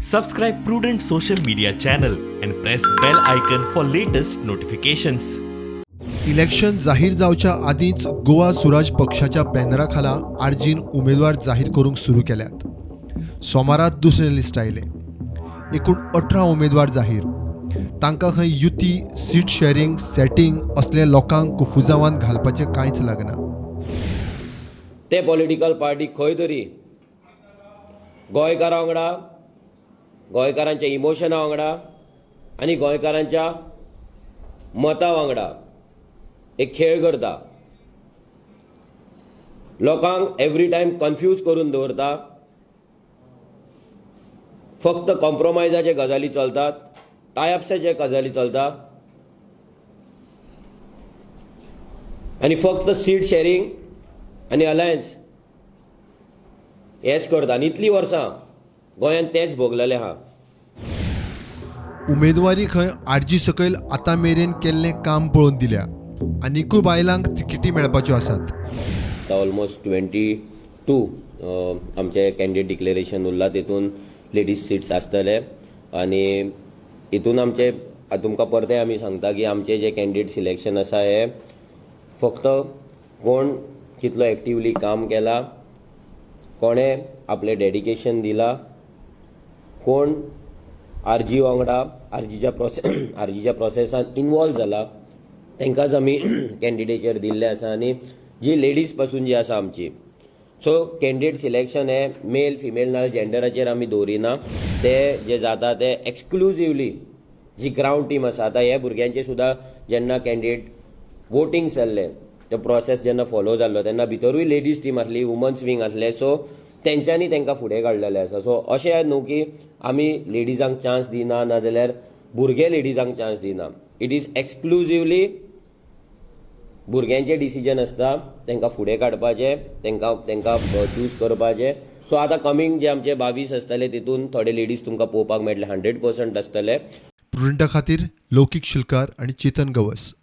Subscribe Prudent social media channel and press bell icon for latest notifications. Election जाहीर जावच्या आदींच गोवा स्वराज पक्षाच्या बॅनराखाला आर्जीन उमेदवार जाहीर करूंक सुरू केल्यात. सोमारात दुसरें लिस्ट आयलें. एकूण 18 उमेदवार जाहीर. तांकां खंय युती, सीट शेअरिंग, सेटिंग असले लोकांक कुफुजावान घालपाचें कांयच लागना. ते पॉलिटिकल पार्टी खंय तरी गोंयकारां वांगडा, गोंयकारांच्या इमोशना वांगडा आनी गोंयकारांच्या मतां वांगडा एक खेळ करता. लोकांक एवरी टायम कन्फ्यूज करून दवरता. फक्त कॉम्प्रोमायजाचे गजाली चलतात, टायअप्साचे गजाली चलता आनी फक्त सीट शेअरिंग आनी अलायन्स हेच करता. आनी इतलीं वर्सां गोंयांत तेच भोगलेलें आहा. उमेदवारी खंय आर्जी सकयल आतां मेरेन केल्लें काम पळोवन दिल्या. आनीकूय बायलांक तिकेटी मेळपाच्यो आसात. ऑलमोस्ट 22 आमचे कॅन्डिडेट डिक्लेरेशन उरला. तितून लेडीज सीट्स आसतले आनी हितून आमचे तुमकां परते आमी सांगता की आमचे जे कॅन्डिडेट सिलेक्शन आसा हे फक्त कोण कितलो एक्टिवली काम केला, कोणे आपलें डेडिकेशन दिला, कोण आरजी वांगडा आरजीच्या प्रोसेसान इनवॉल्व जाला, तांकांच आमी कॅन्डिडेचेर दिल्ले आसा. आनी जी लेडीज पासून जी आसा आमची, सो कॅन्डिडेट सिलेक्शन हे मेल फिमेल ना जेंडराचेर आमी दवरिना. ते जे जाता ते एक्सक्लुझिवली जी ग्रावंड टीम आसा. आतां हे भुरग्यांचे सुद्दां जेन्ना कॅन्डिडेट वोटींग जाल्ले, तो प्रोसेस जेन्ना फॉलो जाल्लो तेन्ना भितरूय लेडीज टीम आसली, वुमन्स विंग आसले. सो तेंच्यांनी तांकां फुडें काडलेलें आसा. सो अशें न्हू की आमी लेडीजांक चान्स दिना नाजाल्यार भुरगे लेडीजांक चान्स दिना. इट इज एक्सक्लुझिवली भुरग्यांचें डिसिजन आसता. तांकां फुडें काडपाचें, तांकां चूज करपाचें. सो आतां कमींग जे आमचे 22 आसतले तितून थोडे लेडीज तुमकां पळोवपाक मेळटले. 100% आसतले. प्रुडंटा खातीर लौकीक शिलकार आनी चेतन गवस.